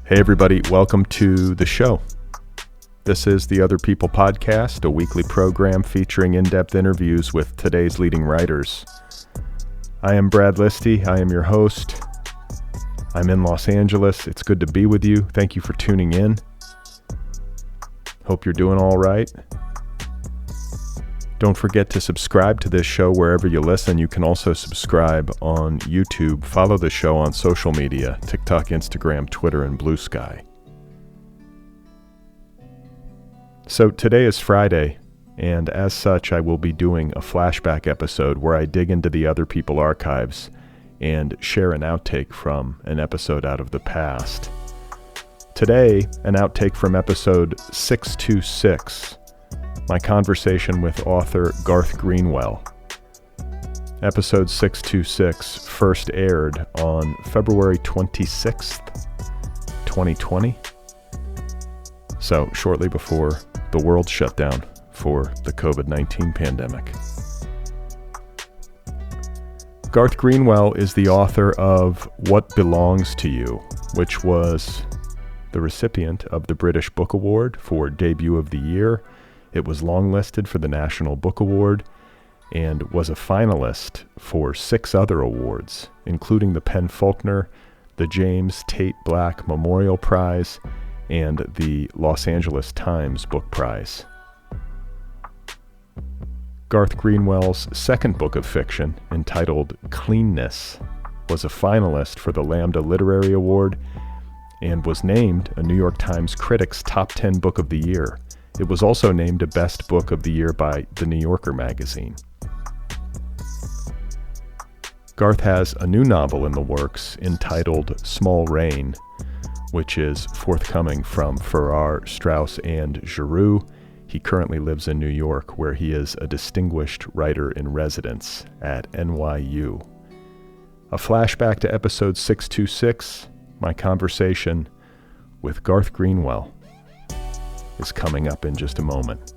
Hey everybody, welcome to the show. This is the Other People Podcast, a weekly program featuring in-depth interviews with today's leading writers. I am Brad Listy, I am your host. I'm in Los Angeles. It's good to be with you. Thank you for tuning in. Hope you're doing all right. Don't forget to subscribe to this show wherever you listen. You can also subscribe on YouTube. Follow the show on social media, TikTok, Instagram, Twitter, and Blue Sky. So today is Friday, and as such, I will be doing a flashback episode where I dig into the Other People archives and share an outtake from an episode out of the past. Today, an outtake from episode 626. My conversation with author Garth Greenwell. Episode 626 first aired on February 26th, 2020. So shortly before the world shut down for the COVID-19 pandemic. Garth Greenwell is the author of What Belongs to You, which was the recipient of the British Book Award for Debut of the Year. It was longlisted for the National Book Award and was a finalist for 6 other awards, including the PEN Faulkner, the James Tait Black Memorial Prize, and the Los Angeles Times Book Prize. Garth Greenwell's second book of fiction, entitled Cleanness, was a finalist for the Lambda Literary Award and was named a New York Times Critics' Top 10 Book of the Year. It was also named a Best Book of the Year by The New Yorker magazine. Garth has a new novel in the works entitled Small Rain, which is forthcoming from Farrar, Straus, and Giroux. He currently lives in New York, where he is a distinguished writer-in-residence at NYU. A flashback to episode 626, my conversation with Garth Greenwell, is coming up in just a moment.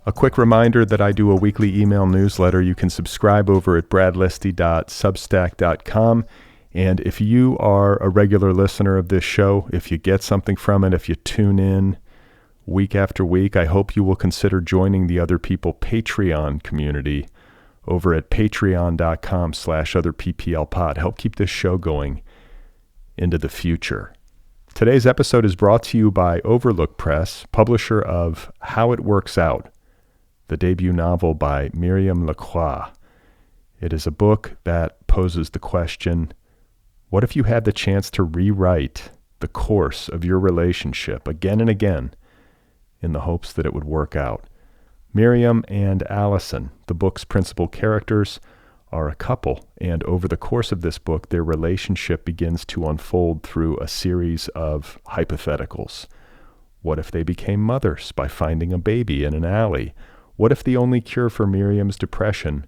A quick reminder that I do a weekly email newsletter. You can subscribe over at bradlisty.substack.com. And if you are a regular listener of this show, if you get something from it, if you tune in week after week, I hope you will consider joining the Other People Patreon community over at patreon.com/otherpplpod. Help keep this show going into the future. Today's episode is brought to you by Overlook Press, publisher of How It Works Out, the debut novel by Myriam Lacroix. It is a book that poses the question, what if you had the chance to rewrite the course of your relationship again and again in the hopes that it would work out? Miriam and Allison, the book's principal characters, are a couple, and over the course of this book, their relationship begins to unfold through a series of hypotheticals. What if they became mothers by finding a baby in an alley? What if the only cure for Miriam's depression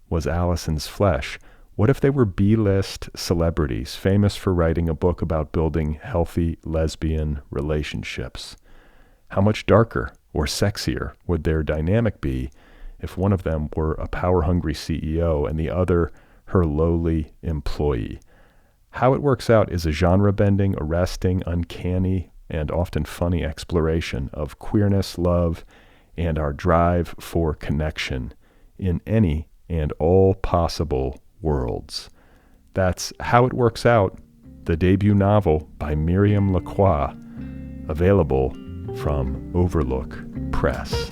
was Allison's flesh? What if they were B-list celebrities, famous for writing a book about building healthy lesbian relationships? How much darker or sexier would their dynamic be if one of them were a power-hungry CEO and the other her lowly employee? How It Works Out is a genre-bending, arresting, uncanny, and often funny exploration of queerness, love, and our drive for connection in any and all possible worlds. That's How It Works Out, the debut novel by Myriam Lacroix, available from Overlook Press.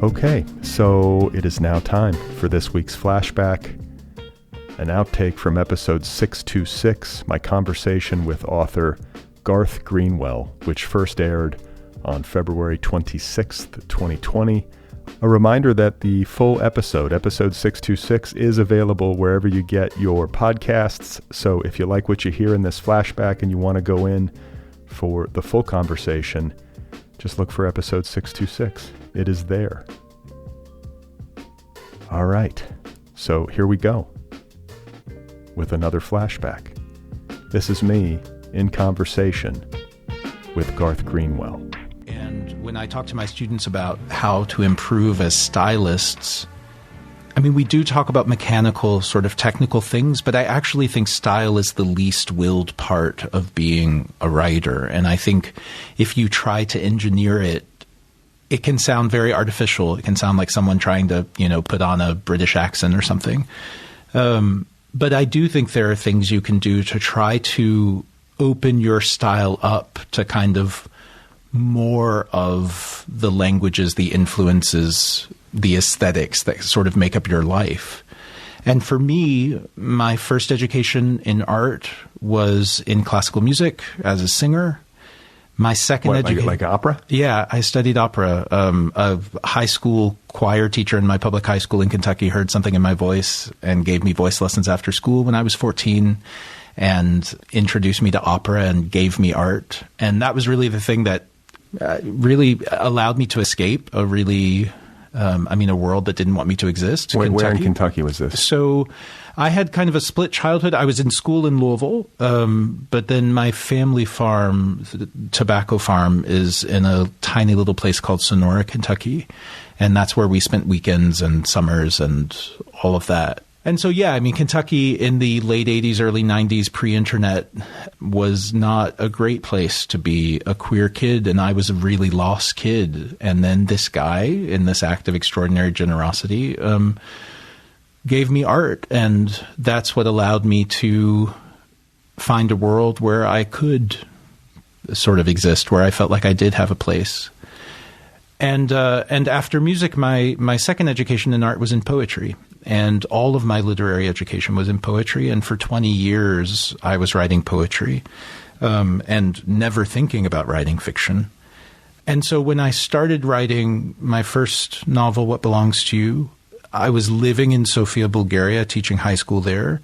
Okay, so it is now time for this week's flashback, an outtake from episode 626, my conversation with author Garth Greenwell, which first aired on February 26th, 2020. A reminder that the full episode 626, is available wherever you get your podcasts. So if you like what you hear in this flashback and you want to go in for the full conversation, just look for episode 626. It is there. All right, so here we go with another flashback. This is me in conversation with Garth Greenwell. And When I talk to my students about how to improve as stylists, I mean, we do talk about mechanical, sort of technical things, but I actually think style is the least willed part of being a writer. And I think if you try to engineer it, it can sound very artificial. It can sound like someone trying to, put on a British accent or something. But I do think there are things you can do to try to open your style up to kind of more of the languages, the influences, the aesthetics that sort of make up your life. And for me, my first education in art was in classical music as a singer. My second education... Like opera? Yeah, I studied opera. A high school choir teacher in my public high school in Kentucky heard something in my voice and gave me voice lessons after school when I was 14 and introduced me to opera and gave me art. And that was really the thing that really allowed me to escape a world that didn't want me to exist. Where in Kentucky was this? So I had kind of a split childhood. I was in school in Louisville, but then my family farm, the tobacco farm, is in a tiny little place called Sonora, Kentucky. And that's where we spent weekends and summers and all of that. And so, yeah, I mean, Kentucky in the late 80s, early 90s, pre-internet, was not a great place to be a queer kid, and I was a really lost kid. And then this guy, in this act of extraordinary generosity, gave me art, and that's what allowed me to find a world where I could sort of exist, where I felt like I did have a place. And after music, my second education in art was in poetry. And all of my literary education was in poetry. And for 20 years, I was writing poetry and never thinking about writing fiction. And so when I started writing my first novel, What Belongs to You, I was living in Sofia, Bulgaria, teaching high school there.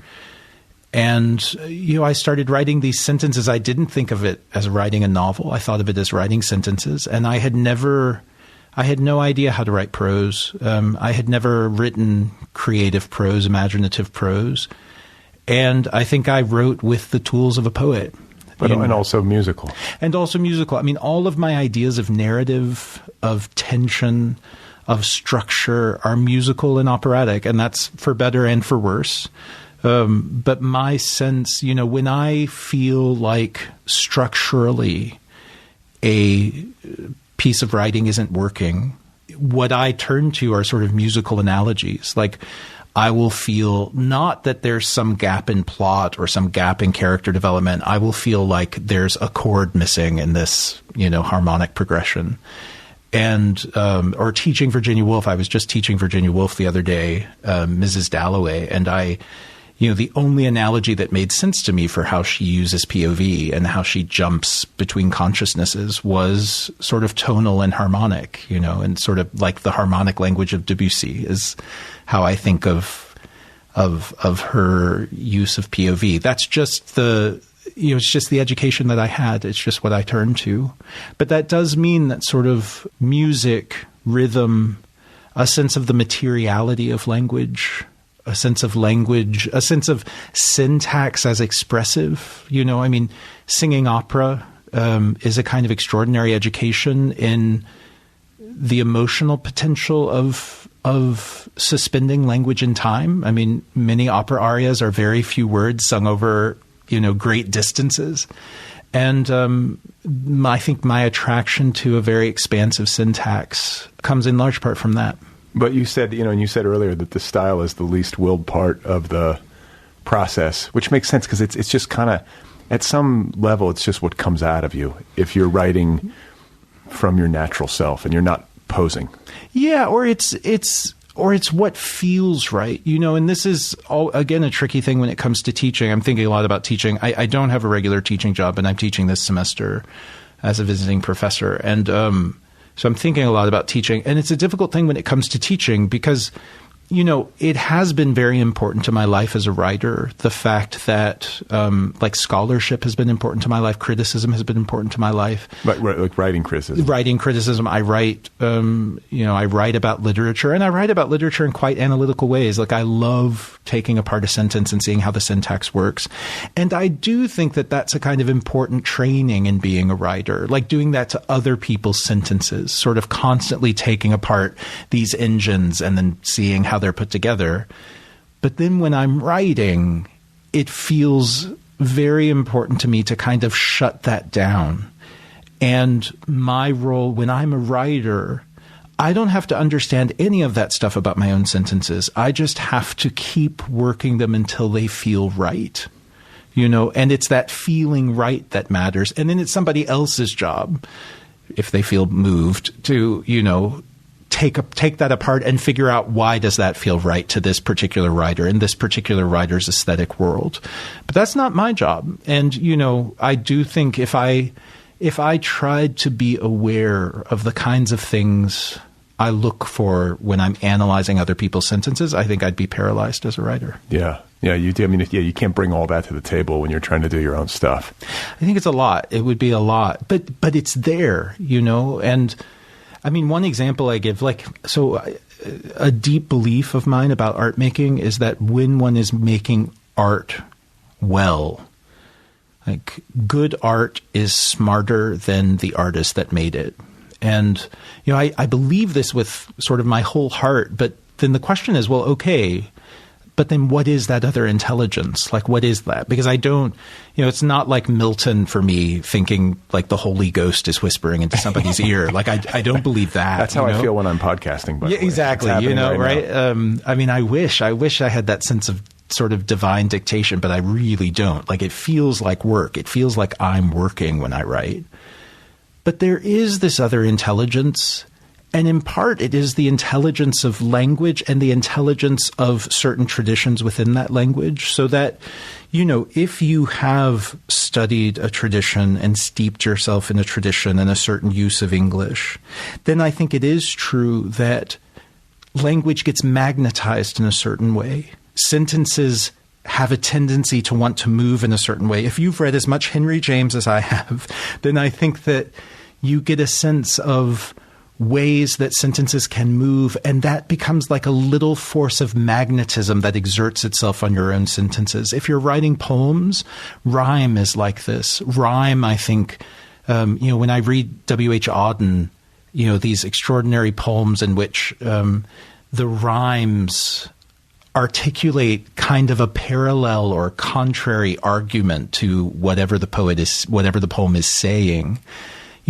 And, I started writing these sentences. I didn't think of it as writing a novel. I thought of it as writing sentences. And I had no idea how to write prose. I had never written creative prose, imaginative prose. And I think I wrote with the tools of a poet. And also musical. And also musical. I mean, all of my ideas of narrative, of tension, of structure are musical and operatic. And that's for better and for worse. But my sense, when I feel like structurally a piece of writing isn't working, what I turn to are sort of musical analogies. Like, I will feel not that there's some gap in plot or some gap in character development. I will feel like there's a chord missing in this, harmonic progression. And, or teaching Virginia Woolf. I was just teaching Virginia Woolf the other day, Mrs. Dalloway, and the only analogy that made sense to me for how she uses POV and how she jumps between consciousnesses was sort of tonal and harmonic, and sort of like the harmonic language of Debussy is how I think of her use of POV. That's just it's just the education that I had. It's just what I turned to. But that does mean that sort of music, rhythm, a sense of the materiality of language, a sense of language, a sense of syntax as expressive. Singing opera is a kind of extraordinary education in the emotional potential of suspending language in time. I mean, many opera arias are very few words sung over, great distances. And I think my attraction to a very expansive syntax comes in large part from that. But you said, and you said earlier that the style is the least willed part of the process, which makes sense because it's just kind of, at some level, it's just what comes out of you if you're writing from your natural self and you're not posing. Yeah, or it's what feels right, and this is, again, a tricky thing when it comes to teaching. I'm thinking a lot about teaching. I don't have a regular teaching job, and I'm teaching this semester as a visiting professor. And so I'm thinking a lot about teaching. And it's a difficult thing when it comes to teaching because it has been very important to my life as a writer. The fact that, like, scholarship has been important to my life. Criticism has been important to my life. Right, like writing criticism. Writing criticism. I write, I write about literature, and I write about literature in quite analytical ways. Like, I love taking apart a sentence and seeing how the syntax works. And I do think that that's a kind of important training in being a writer, like doing that to other people's sentences, sort of constantly taking apart these engines and then seeing how they're put together. But then when I'm writing, it feels very important to me to kind of shut that down. And my role when I'm a writer, I don't have to understand any of that stuff about my own sentences. I just have to keep working them until they feel right, and it's that feeling right that matters. And then it's somebody else's job, if they feel moved, to, take that apart and figure out, why does that feel right to this particular writer in this particular writer's aesthetic world. But that's not my job. And, I do think if I tried to be aware of the kinds of things I look for when I'm analyzing other people's sentences, I think I'd be paralyzed as a writer. Yeah. Yeah, you do. I mean, you can't bring all that to the table when you're trying to do your own stuff. I think it's a lot. It would be a lot. But it's there, And I mean, one example I give, a deep belief of mine about art making is that when one is making art well, like, good art is smarter than the artist that made it. And, I believe this with sort of my whole heart. But then the question is, well, okay, but then what is that other intelligence? Like, what is that? Because I don't, it's not like Milton for me thinking like the Holy Ghost is whispering into somebody's ear. Like, I don't believe that. That's how I feel when I'm podcasting. By the way. Exactly. Right? I mean, I wish I had that sense of sort of divine dictation, but I really don't. Like, it feels like work. It feels like I'm working when I write. But there is this other intelligence, and in part it is the intelligence of language and the intelligence of certain traditions within that language, so that, if you have studied a tradition and steeped yourself in a tradition and a certain use of English, then I think it is true that language gets magnetized in a certain way. Sentences have a tendency to want to move in a certain way. If you've read as much Henry James as I have, then I think that you get a sense of ways that sentences can move, and that becomes like a little force of magnetism that exerts itself on your own sentences. If you're writing poems, rhyme is like this. Rhyme, I think, when I read W.H. Auden, these extraordinary poems in which the rhymes articulate kind of a parallel or contrary argument to whatever the poem is saying.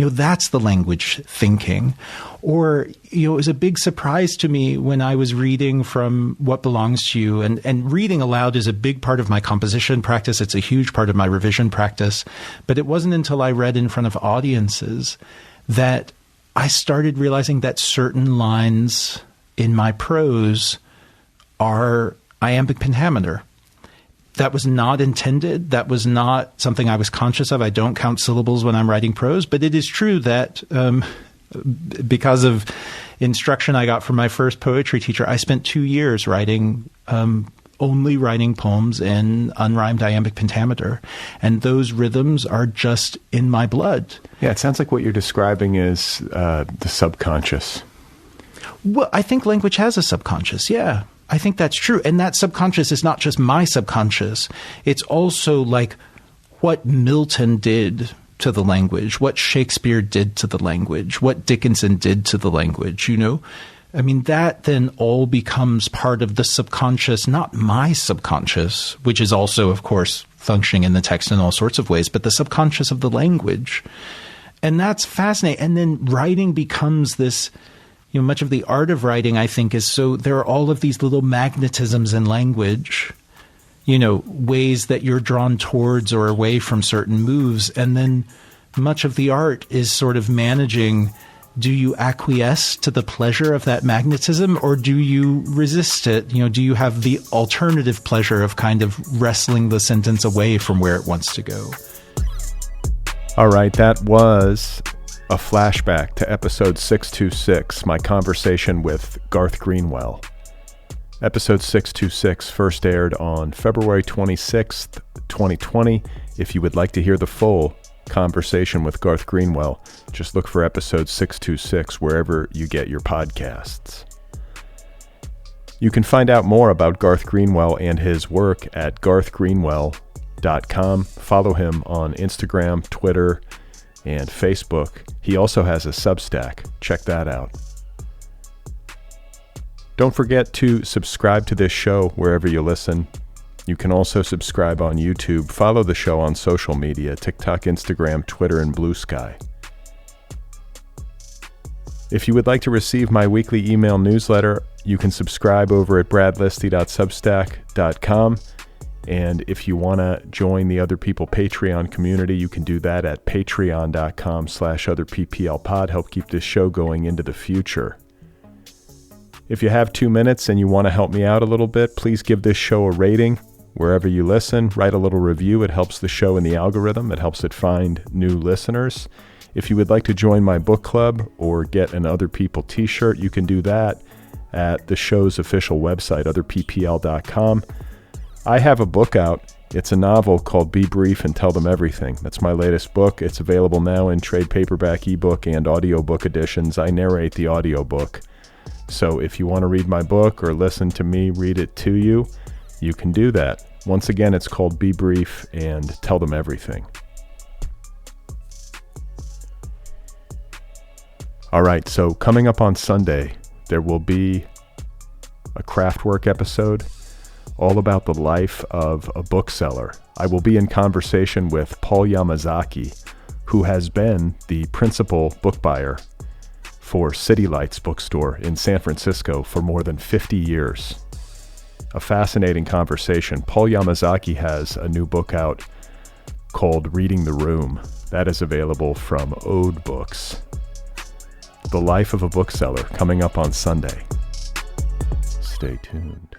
That's the language thinking. Or, it was a big surprise to me when I was reading from What Belongs to You, and reading aloud is a big part of my composition practice. It's a huge part of my revision practice. But it wasn't until I read in front of audiences that I started realizing that certain lines in my prose are iambic pentameter. That was not intended. That was not something I was conscious of. I don't count syllables when I'm writing prose, but it is true that because of instruction I got from my first poetry teacher, I spent 2 years only writing poems in unrhymed iambic pentameter. And those rhythms are just in my blood. Yeah, it sounds like what you're describing is the subconscious. Well, I think language has a subconscious, yeah. I think that's true. And that subconscious is not just my subconscious. It's also like what Milton did to the language, what Shakespeare did to the language, what Dickinson did to the language, I mean, that then all becomes part of the subconscious, not my subconscious, which is also, of course, functioning in the text in all sorts of ways, but the subconscious of the language. And that's fascinating. And then writing becomes this... much of the art of writing, I think, is so there are all of these little magnetisms in language, ways that you're drawn towards or away from certain moves. And then much of the art is sort of managing, do you acquiesce to the pleasure of that magnetism, or do you resist it? Do you have the alternative pleasure of kind of wrestling the sentence away from where it wants to go? All right, that was a flashback to episode 626, my conversation with Garth Greenwell. Episode 626 first aired on February 26th, 2020. If you would like to hear the full conversation with Garth Greenwell, just look for episode 626 wherever you get your podcasts. You can find out more about Garth Greenwell and his work at garthgreenwell.com. Follow him on Instagram, Twitter, and Facebook. He also has a Substack. Check that out. Don't forget to subscribe to this show wherever you listen. You can also subscribe on YouTube. Follow the show on social media, TikTok, Instagram, Twitter, and Blue Sky. If you would like to receive my weekly email newsletter, you can subscribe over at bradlisty.substack.com. And if you want to join the Other People Patreon community, you can do that at patreon.com/otherpplpod. Help keep this show going into the future. If you have 2 minutes and you want to help me out a little bit, please give this show a rating wherever you listen. Write a little review. It helps the show in the algorithm. It helps it find new listeners. If you would like to join my book club or get an Other People t-shirt, you can do that at the show's official website, otherppl.com. I have a book out. It's a novel called Be Brief and Tell Them Everything. That's my latest book. It's available now in trade paperback, ebook, and audiobook editions. I narrate the audiobook. So if you want to read my book or listen to me read it to you, you can do that. Once again, it's called Be Brief and Tell Them Everything. All right, so coming up on Sunday, there will be a Craftwork episode all about the life of a bookseller. I will be in conversation with Paul Yamazaki, who has been the principal book buyer for City Lights bookstore in San Francisco for more than 50 years. A fascinating conversation. Paul Yamazaki has a new book out called Reading the Room. That is available from Ode Books. The life of a bookseller coming up on Sunday. Stay tuned.